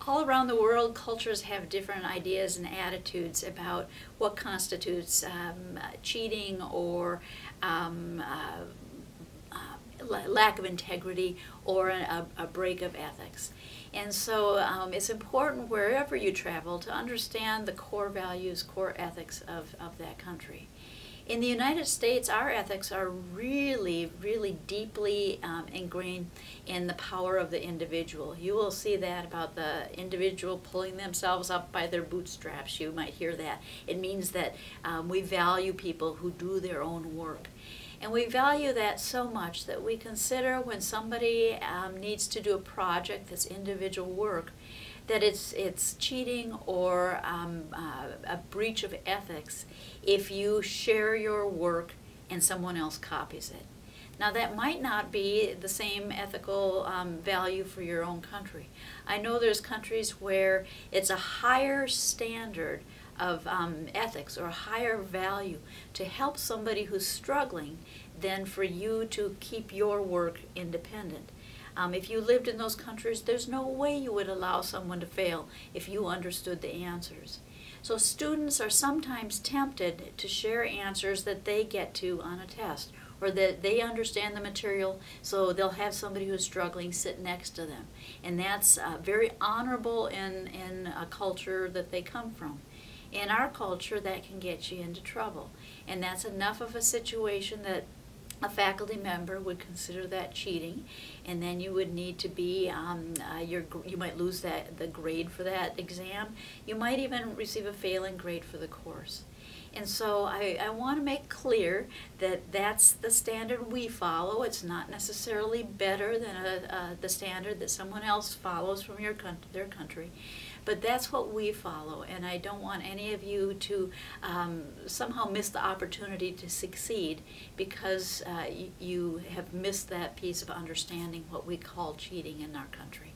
All around the world, cultures have different ideas and attitudes about what constitutes cheating or lack of integrity or a break of ethics. And so it's important wherever you travel to understand the core values, core ethics of that country. In the United States, our ethics are really, really deeply ingrained in the power of the individual. You will see that about the individual pulling themselves up by their bootstraps. You might hear that. It means that we value people who do their own work. And we value that so much that we consider when somebody needs to do a project that's individual work, that it's cheating or a breach of ethics if you share your work and someone else copies it. Now that might not be the same ethical value for your own country. I know there's countries where it's a higher standard of ethics or a higher value to help somebody who's struggling than for you to keep your work independent. If you lived in those countries, there's no way you would allow someone to fail if you understood the answers. So students are sometimes tempted to share answers that they get to on a test, or that they understand the material, so they'll have somebody who's struggling sit next to them. And that's very honorable in a culture that they come from. In our culture, that can get you into trouble. And that's enough of a situation that a faculty member would consider that cheating, and then you would need to be, you might lose the grade for that exam. You might even receive a failing grade for the course. And so I want to make clear that that's the standard we follow. It's not necessarily better than the standard that someone else follows from their country. But that's what we follow, and I don't want any of you to somehow miss the opportunity to succeed because you have missed that piece of understanding what we call cheating in our country.